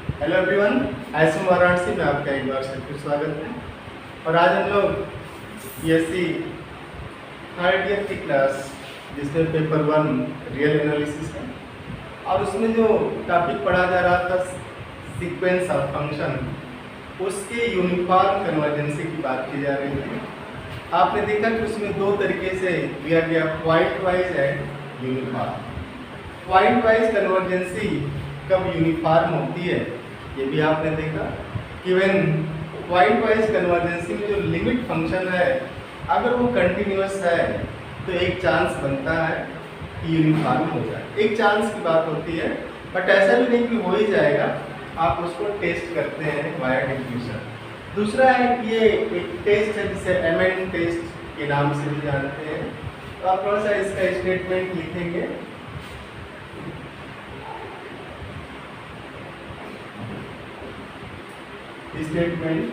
Hello everyone, ISM Varanasi में आपका एक बार से फिर स्वागत है। और आज हम लोग पीएससी थर्ड ईयर की क्लास जिसमें पेपर 1 रियल एनालिसिस है और उसमें जो टॉपिक पढ़ा जा रहा था सीक्वेंस ऑफ फंक्शन, उसके यूनिफॉर्म कन्वर्जेंसी की बात की जा रही है। आपने देखा कि उसमें दो तरीके से दिया गया, point wise and uniform. Point wise convergency कब यूनिफॉर्म होती है ये भी आपने देखा कि व्हेन पॉइंट वाइज कन्वर्जेंसी में जो लिमिट फंक्शन है अगर वो कंटिन्यूअस है तो एक चांस बनता है कि यूनिफॉर्म हो जाए। एक चांस की बात होती है, बट ऐसा भी नहीं कि हो ही जाएगा, आप उसको टेस्ट करते हैं वाया डिफ्यूजन। दूसरा है कि ये एक टेस्ट है जिसे एमएन टेस्ट के नाम से भी जानते हैं। तो आप थोड़ा सा इसका स्टेटमेंट लिखेंगे। स्टेटमेंट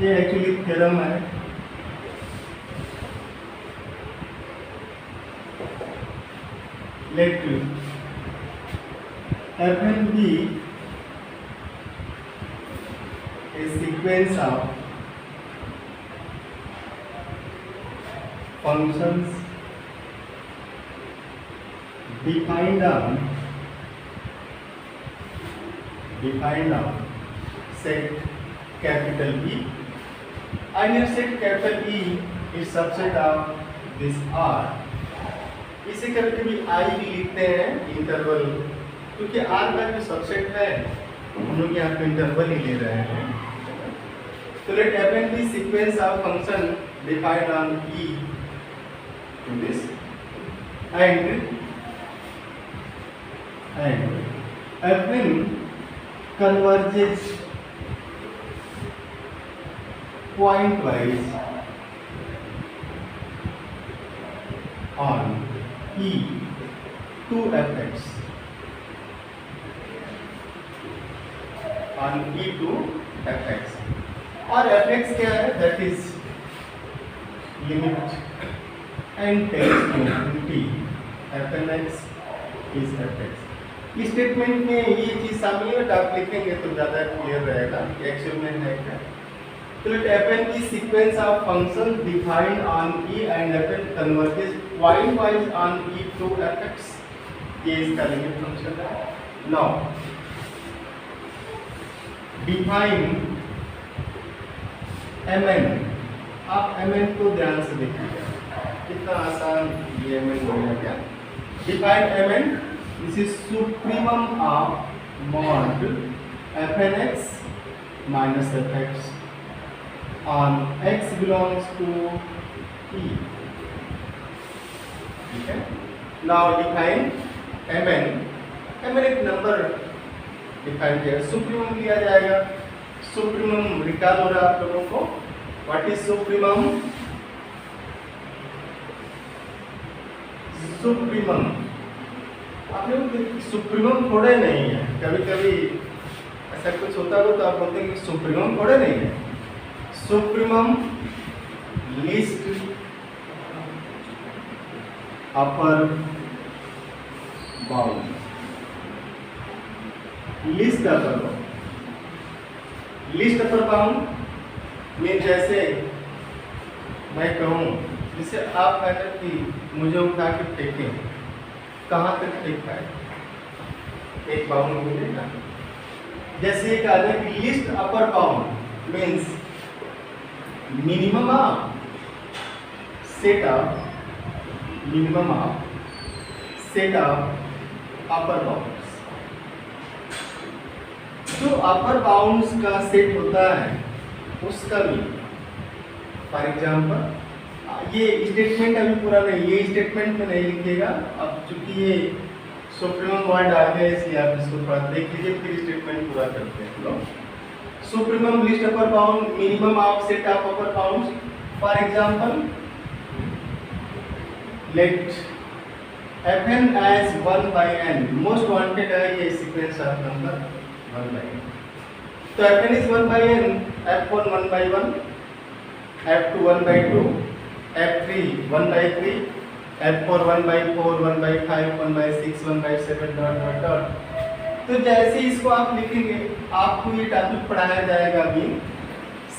ये एक्चुअली थ्योरम है। Let Fn be a sequence of functions defined on set capital E, and your set capital E is subset of this R. इसे कभी कभी I भी लिखते हैं इंटरवल, क्योंकि R का जो सबसेट है हम लोग यहाँ पे इंटरवल ही ले रहे हैं। तो let Fn be sequence of function defined on E to this and Fn converges point wise on E to Fx, on E to Fx, और Fx क्या है? That is limit and tends to infinity Fnx is Fx। इस statement में ये चीज शामिल है, आप लिखेंगे तो ज्यादा क्लियर रहेगा कि एक्चुअल में है क्या। तो लेट Fn की sequence of function defined on E and Fn converges pointwise on E to Fx, ये इसका लिमिट फंक्शन है। नाउ डिफाइन Mn, आप Mn को ध्यान से देखिएगा कितना आसान ये Mn बोला गया। Define Mn, this is supremum of mod Fnx minus Fx on x belongs to E. ठीक है। Now define Mn। Mn एक नंबर डिफाइन किया, सुप्रीमम लिया जाएगा। सुप्रीमम रिकॉल हो रहा है आप लोगों को। What is supremum? सुप्रीमम आप लोग सुप्रीमम थोड़े नहीं है, कभी कभी ऐसा कुछ होता हो तो आप बोलते हैं कि सुप्रीमम थोड़े नहीं है। Supremum least upper bound, list upper bound. List upper bound में जैसे मैं कहूँ, जिसे आप कहते कि मुझे उठा के फेंकें, कहाँ तक फेंक पाए, एक बाउंड मिलेगा। जैसे एक आदमी की list upper bound means minimum of set of upper bounds. जो अपर बाउंड्स का सेट होता है उसका भी, फॉर एग्जाम्पल ये स्टेटमेंट अभी पूरा नहीं, ये स्टेटमेंट में नहीं लिखिएगा। अब चूंकि ये सुप्रीमम वर्ड आ गया इसलिए आप इसको थोड़ा देख लीजिए, फिर स्टेटमेंट पूरा करते हैं लोग। Supremum least upper bound, minimum of set of upper bounds. For example let Fn as 1 by n, most wanted है ये sequence of number 1 by n। तो Fn is 1 by n, F1 1 by 1, F2 1 by 2, F3 1 by 3, F4 1 by 4, 1 by 5, 1 by 6, 1 by 7, dot dot dot। तो जैसे इसको आप लिखेंगे, आपको ये टॉपिक पढ़ाया जाएगा अभी,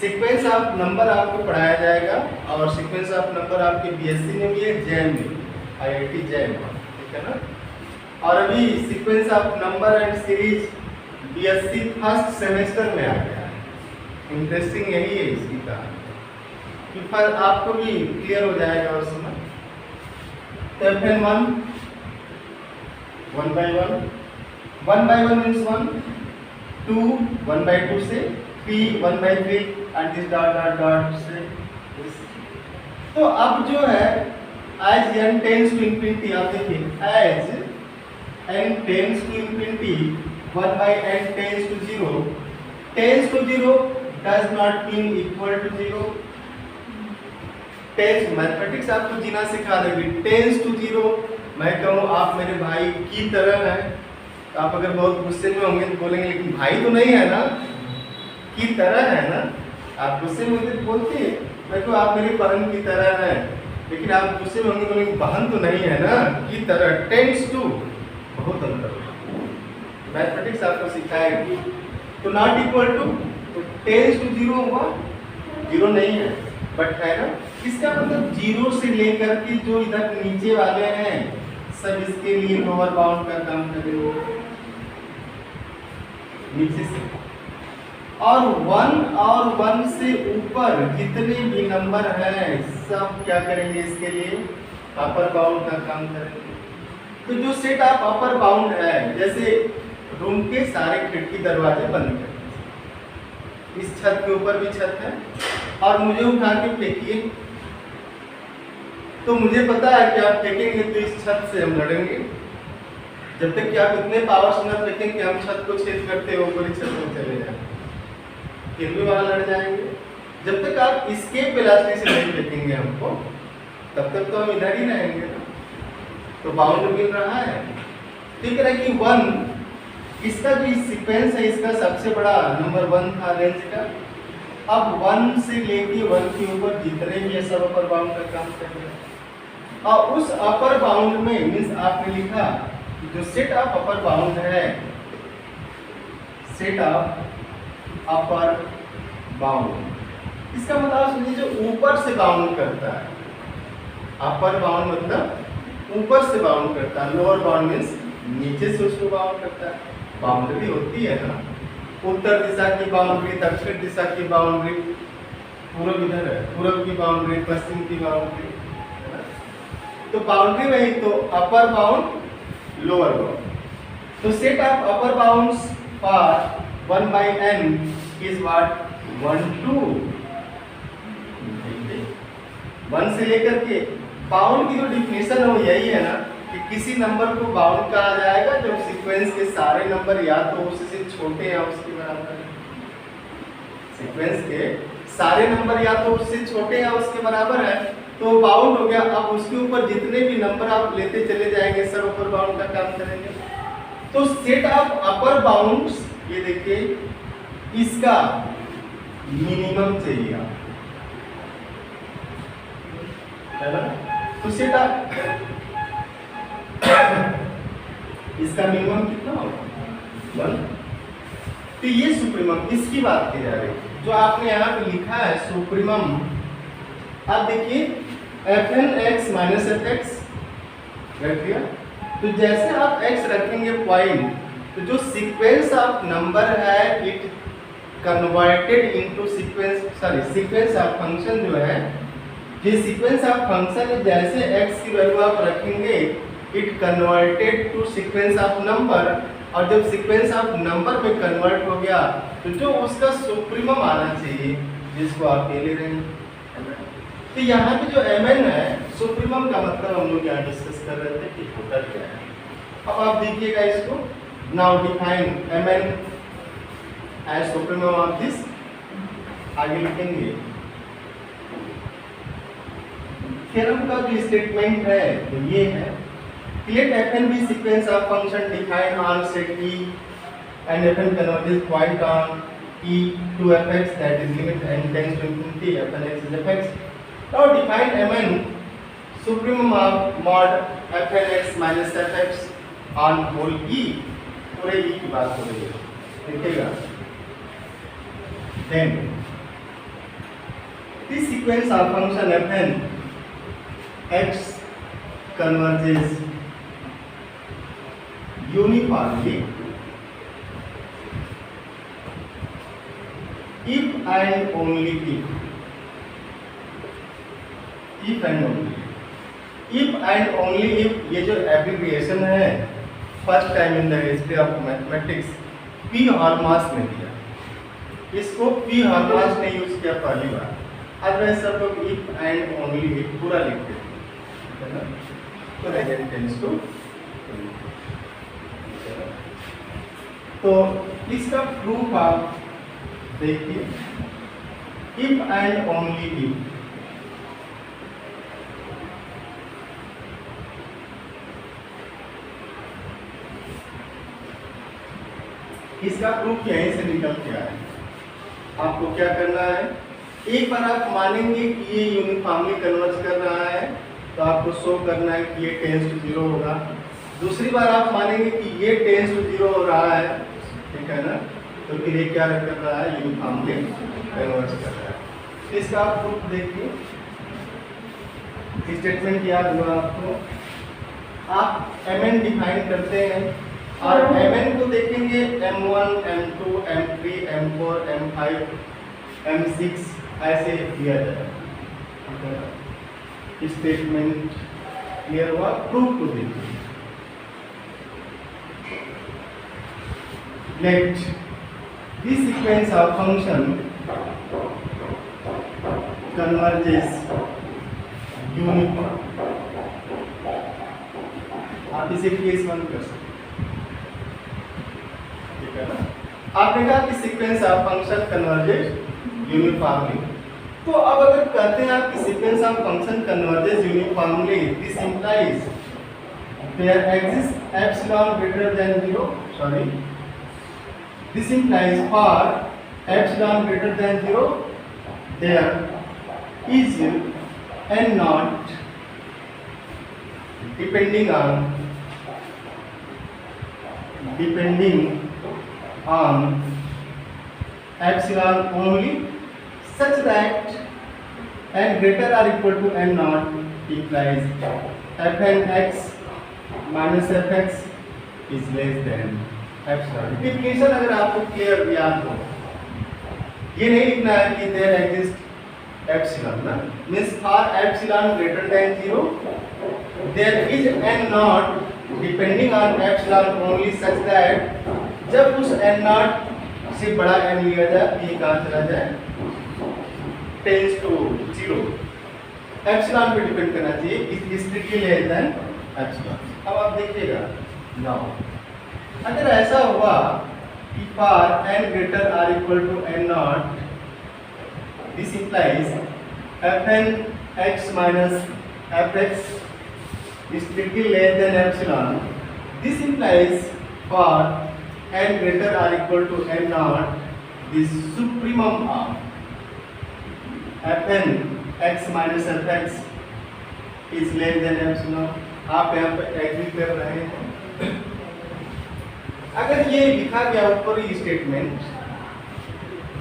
सीक्वेंस ऑफ नंबर आपको पढ़ाया जाएगा, और सीक्वेंस ऑफ नंबर आपके बीएससी में भी है, जैम में, आईआईटी जैम, ठीक है ना। और अभी sequence of number and series BSc first semester में आ गया है। इंटरेस्टिंग यही है इसकी कहानी, कि फिर आपको भी क्लियर हो जाएगा उस समय। तो FN1 1 by 1, 1 by 1 means 1, 2 1 by 2 से, 3 1 by 3 and this dot dot dot से। तो अब जो है as n tends to infinity, आप देखिए as n tends to infinity 1 by n tends to 0, tends to 0 does not mean equal to 0। Tends mathematics आपको जीना सिखा देगी। टेंस टू 0, मैं कहूँ आप मेरे भाई की तरह हैं, तो आप अगर बहुत गुस्से में होंगे तो बोलेंगे लेकिन भाई तो नहीं है ना, की तरह है ना। आप गुस्से में होंगे तो बोलते हैं देखो आप मेरी बहन की तरह हैं, लेकिन आप गुस्से में होंगे बोलेंगे बहन तो नहीं है ना, की तरह। टेंस टू बहुत अंतर है, मैथमेटिक्स आपको सिखाएगी। तो नॉट इक्वल टू, तो टेंस टू 0 हुआ, 0 नहीं है बट है ना। इसका मतलब 0 से लेकर के जो इधर नीचे वाले हैं सब इसके लिए लोअर बाउंड का काम करेंगे नीचे से, और 1 से ऊपर जितने भी नंबर हैं सब क्या करेंगे इसके लिए अपर बाउंड का काम करेंगे। तो जो सेट ऑफ अपर बाउंड है, जैसे रूम के सारे खिड़की दरवाजे बंद करें, इस छत के ऊपर भी छत है और मुझे उठा के फेंकिए, तो मुझे पता है कि आप फेंकेंगे तो इस छत से हम लड़ेंगे। जब तक कि आप इतने पावर से न फेंकें कि हम छत को छेद करते हो ऊपरी छत में चले जाएं, फिर भी वहां लड़ जाएंगे। जब तक आप एस्केप वेलोसिटी से नहीं फेंकेंगे हमको, तब तक तो हम इधर ही रहेंगे ना। तो बाउंड मिल रहा है, ठीक है कि 1, इसका जो सीक्वेंस है इसका सबसे बड़ा नंबर 1 था रेंज का। अब 1 से लेके 1 के ऊपर जितने भी सब अपर बाउंड का काम करेंगे, और उस अपर बाउंड में मीन्स आपने लिखा कि जो सेट ऑफ अपर बाउंड है, सेट ऑफ अपर बाउंड, इसका मतलब समझिए जो ऊपर से बाउंड करता है। अपर बाउंड मतलब ऊपर से बाउंड करता है, लोअर बाउंड मीन्स नीचे से उसको बाउंड करता है। बाउंड्री होती है ना, उत्तर दिशा की बाउंड्री, दक्षिण दिशा की बाउंड्री, पूर्व इधर है, पूर्व की बाउंड्री, पश्चिम की बाउंड्री, तो बाउंड्री वही, तो अपर बाउंड लोअर बाउंड। तो set of upper bounds for 1 by n is what 1 2, 1 से लेकर के बाउंड की जो डिफिनेशन है वो यही है ना कि किसी नंबर को बाउंड कहा जाएगा जब सीक्वेंस के सारे नंबर या तो उससे छोटे या उसके बराबर है। सीक्वेंस के सारे नंबर या तो उससे छोटे या उसके बराबर है तो बाउंड हो गया। अब उसके ऊपर जितने भी नंबर आप लेते चले जाएंगे सब अपर बाउंड का काम करेंगे। तो सेट ऑफ अपर बाउंड्स, ये देखिए इसका मिनिमम चाहिए आप, है ना। तो सेट ऑफ इसका मिनिमम कितना होगा 1। तो ये सुप्रीमम, इसकी बात की जा रही है जो आपने यहाँ पे लिखा है सुप्रीमम। आप देखिए fn x minus F x रख दिया, तो जैसे आप x रखेंगे पॉइंट, तो जो सीक्वेंस ऑफ नंबर है it converted into sequence of function जो है, ये सीक्वेंस ऑफ फंक्शन जैसे x की वैल्यू आप रखेंगे it converted to sequence of number, और जब सीक्वेंस ऑफ नंबर में कन्वर्ट हो गया तो जो उसका सुप्रीमम आना चाहिए जिसको आप ले रहे हैं। तो यहाँ पे जो mn है सुप्रीमम का मतलब हम लोग यहाँ डिस्कस कर रहे थे कि होता क्या है। अब आप देखिएगा इसको, now define mn as supremum of this, आगे लिखेंगे थ्योरम का जो स्टेटमेंट है तो ये है, let fn be sequence of function defined on set E and fn converges point on E to fx, that is limit n tends to infinity fn x is fx. Now define mn supremum of mod fn x minus fx on whole E. तो पूरे ई की बात हो रही है, देखिएगा। Then this sequence of function fn x converges uniformly if and only if and only if and only if ये जो एब्रिविएशन है first time in the history of mathematics P hallmarks ने दिया, इसको पी हॉलमार्क्स ने use किया पहली बार। Otherwise सब लोग इफ एंड ओनली इफ पूरा लिखते थे, है ना। तो अगेन टेंस टू, तो इसका प्रूफ आप देखिए, इफ एंड ओनली इफ। इसका प्रूफ यहीं से निकल के आया है। आपको क्या करना है, एक बार आप मानेंगे कि ये यूनिफॉर्मली कन्वर्ज कर रहा है तो आपको शो करना है कि ये टेंस टू 0 होगा। दूसरी बार आप मानेंगे कि ये टेंस टू 0 हो रहा है, ठीक है ना, तो फिर ये क्या कर रहा है, यूनिफॉर्मली कन्वर्ज कर रहा है। इसका आप प्रूफ देखिए, स्टेटमेंट याद हुआ आपको। आप mn डिफाइन करते हैं और mn को देखेंगे m1, m2, m3, m4, m5, m6 ऐसे दिया जाए। स्टेटमेंट क्लियर हुआ, प्रूफ को देखिए। Let this sequence of function converges uniform. आप इसे केस 1 कर सकते, ठीक है ना। आपने कहा कि sequence of function converges uniformly, तो अब अगर कहते हैं आप कि sequence of function converges uniformly, this implies there exist epsilon greater than 0, sorry, this implies for epsilon greater than 0 there is N not depending on epsilon only, such that n greater or equal to n naught implies fn x minus fx is less than epsilon। Definition अगर आपको clear याद हो, ये नहीं लिखना है कि there exist epsilon ना, means for epsilon greater than 0 there is n naught depending on epsilon only such that जब उस n naught से बड़ा n लिया जाए ये कहाँ चला जाए, टेंस टू 0, एप्सिलॉन पे डिपेंड करना चाहिए, इस स्ट्रिक्टली लेस देन एप्सिलॉन। अब आप देखिएगा नाउ, अगर ऐसा हुआ कि for n greater or equal to n naught, this implies fn x minus fx is strictly less than epsilon. This implies for n greater or equal to n naught, the supremum of fn x minus fx is less than epsilon। आप यहाँ पर agree कर रहे हैं। अगर ये लिखा गया ऊपर ही स्टेटमेंट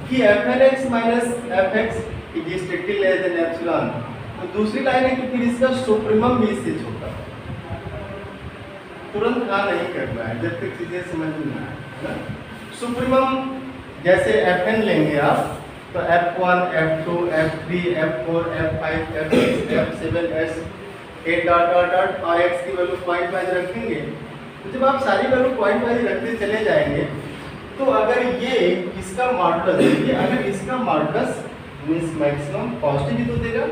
कि fn x minus fx is strictly less than epsilon, तो दूसरी लाइन है कि फिर इसका सुप्रीमम भी इससे छोटा है। तुरंत हाँ नहीं करना है जब तक चीजें समझ में ना आए। सुप्रीमम जैसे fn लेंगे आप तो f1, f2, f3, f4, f5, f6, f7, s8 dot dot dot और x की वैल्यू पॉइंट वाइज रखेंगे। तो जब आप सारी वैल्यू पॉइंट वाइज रखते चले जाएंगे तो अगर ये इसका मॉडुलस देखिए, अगर इसका मॉडुलस मींस मैक्सिमम पॉजिटिव ही तो देगा,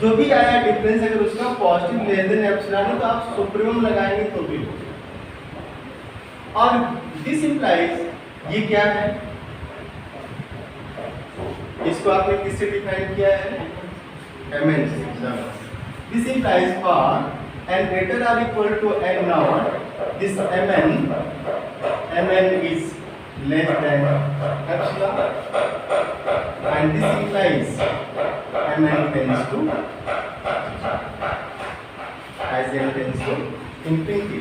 जो भी आया डिफरेंस अगर उसका पॉजिटिव लेस देन एप्सिलॉन है तो आप सुप्रीमम लगाएंगे तो भी होगा। और दिस इंप्लाइज ये क्या है, इसको आपने किससे डिफाइन किया है, mn से। This implies for n greater or equal to n naught, this mn is less than epsilon, and this implies mn tends to as n tends to infinity,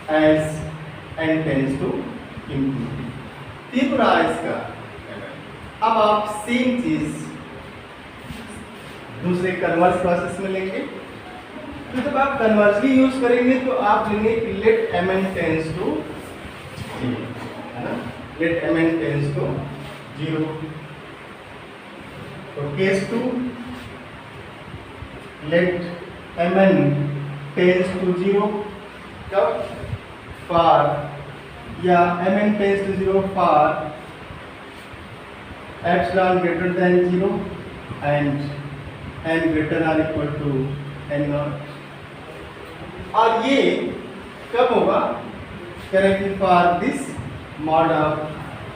as n tends to infinity. ये पूरा इसका। अब आप same चीज दूसरे converse process में लेंगे। तो जब आप कन्वर्सली यूज करेंगे तो आप लेंगे लेट mn टेंस टू 0, है ना, लेट mn टेंस टू 0। तो case 2, let mn tends to 0 कब, फॉर, या mn tends to 0 for epsilon greater than 0 and n greater or equal to n naught। और ये कब होगा, correctly for this mod of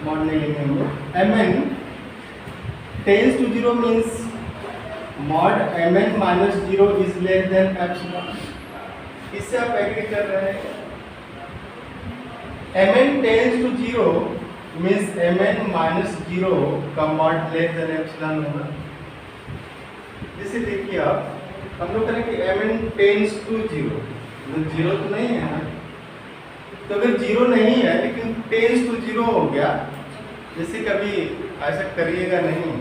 mod नहीं लेंगे हम लोग, mn tends to 0 means mod mn minus 0 is less than epsilon. इससे आप एग्री कर रहे हैं। mn tends to 0 means mn minus 0 का मॉड लेस देन एप्सिलॉन होगा। जैसे देखिए आप, हम लोग करें कि mn टेंस टू 0, जीरो तो नहीं है ना, तो अगर 0 नहीं है लेकिन टेंस टू 0 हो गया, जैसे कभी ऐसा करिएगा नहीं,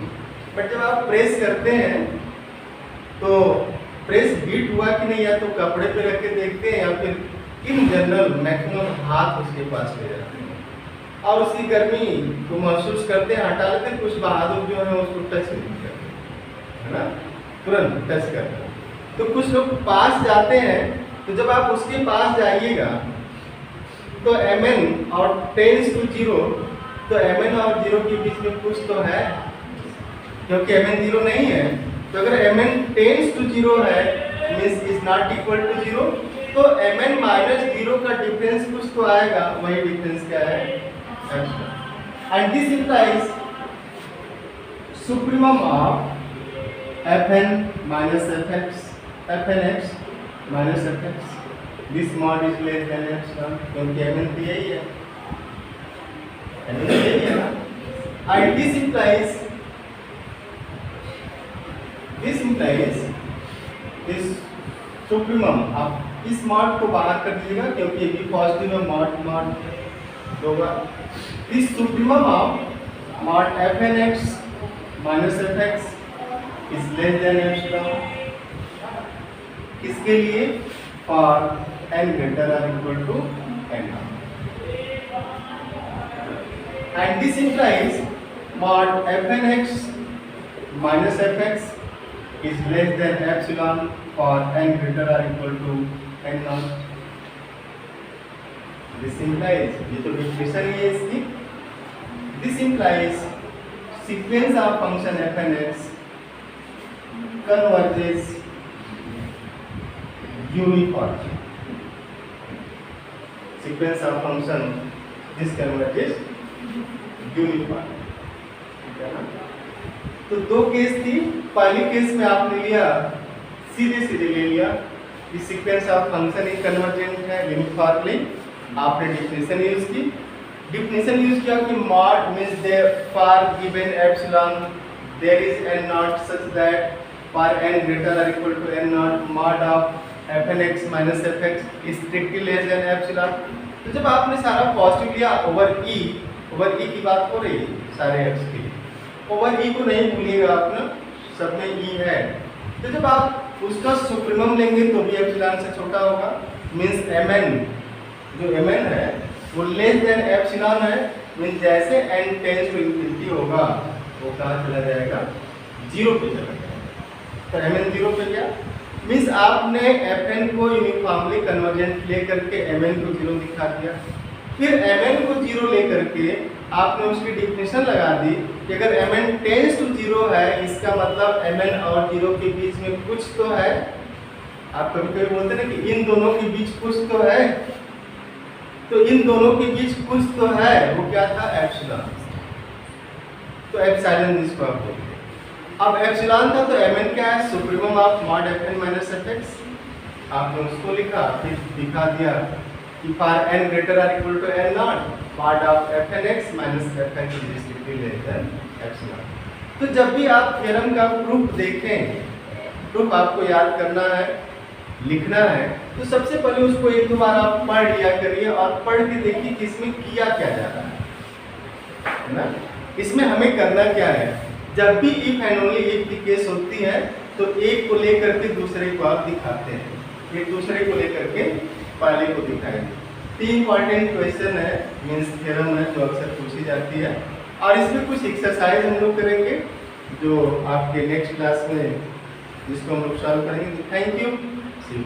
बट जब आप प्रेस करते हैं तो प्रेस बीट हुआ कि नहीं, या तो कपड़े पे रख के देखते हैं या फिर इन जनरल मैक्सिमम हाथ उसके पास ले जाते हैं और उसकी गर्मी को महसूस करते हैं, हटा लेते हैं। कुछ बहादुर जो है उसको टच नहीं करते, है ना, तुरंत टच करते हैं। तो कुछ लोग पास जाते हैं, तो जब आप उसके पास जाइएगा तो mn और टेंस टू 0, तो mn और 0 के बीच में कुछ तो है, क्योंकि mn 0 नहीं है। तो अगर mn टेंस टू 0 है means is not equal to 0, तो mn माइनस 0 का डिफरेंस कुछ तो आएगा, वही डिफरेंस क्या है, and this implies supremum of fn minus fx, fnx minus fx, this mod is less than epsilon, क्योंकि mn तो यही है, mn तो यही है ना, and this implies this supremum। आप इस mod को बाहर कर दीजिएगा क्योंकि ये भी पॉजिटिव है, mod होगा। this supremum of mod fnx minus fx is less than epsilon, किसके लिए, for n greater or equal to n naught, and this implies mod fnx minus fx is less than epsilon for n greater or equal to n naught। this implies, ये तो definition है इसकी, this implies sequence of function fnx converges uniformly, sequence of function this converges uniformly, ठीक है ना। तो दो case थी, पहली केस में आपने लिया सीधे सीधे ले लिया कि सीक्वेंस ऑफ फंक्शन एक कन्वर्जेंट है यूनिफॉर्मली, आपने डिफिनेशन यूज की, डिफिनेशन यूज किया कि mod means they for given epsilon there is n not such that for n greater or equal to n naught mod of fnx minus fx is strictly less than epsilon। तो जब आपने सारा positive लिया, over ई की बात हो रही है सारे x की, ओवर ई को नहीं भूलिएगा आप ना, सब में ई है। तो जब आप उसका सुप्रीमम लेंगे तो भी एप्सिलॉन से छोटा होगा, मींस mn जो mn है वो लेस देन एप्सिलॉन है, मींस जैसे n टेंस टू इंफिनिटी होगा वो कहाँ चला जाएगा, 0 पे चला जाएगा। तो mn 0 पे गया, मींस आपने fn को यूनिफॉर्मली कन्वर्जेंट लेकर के mn को 0 दिखा दिया, फिर mn को 0 लेकर के आपने उसकी डिफिनेशन लगा दी कि अगर mn टेंस टू 0 है, इसका मतलब mn और 0 के बीच में कुछ तो है। आप कभी कभी बोलते हैं ना कि इन दोनों के बीच कुछ तो है, तो इन दोनों के बीच कुछ तो है, वो क्या था, एप्सिलॉन। तो एप्सिलॉन जिसको आप बोलते हैं, अब एप्सिलॉन था तो mn क्या है, supremum of mod fn minus fx, आपने उसको लिखा, फिर दिखा दिया कि for n greater or equal to n naught mod of fnx minus fx is strictly less than epsilon। तो जब भी आप थ्योरम का प्रूफ देखें, प्रूफ आपको याद करना है लिखना है तो सबसे पहले उसको एक दो बार आप पढ़ लिया करिए और पढ़ के देखिए कि इसमें किया क्या जा रहा है ना। इसमें हमें करना क्या है, जब भी इफ एंड ओनली इफ की केस होती है तो एक को लेकर के दूसरे को आप दिखाते हैं, एक दूसरे को लेकर के पहले को दिखाएंगे। तीन इंपॉर्टेंट क्वेश्चन है, मीन्स थ्योरम है जो अक्सर पूछी जाती है, और इसमें कुछ एक्सरसाइज हम लोग करेंगे जो आपके नेक्स्ट क्लास में जिसको हम लोग सॉल्व करेंगे। Thank you, see you.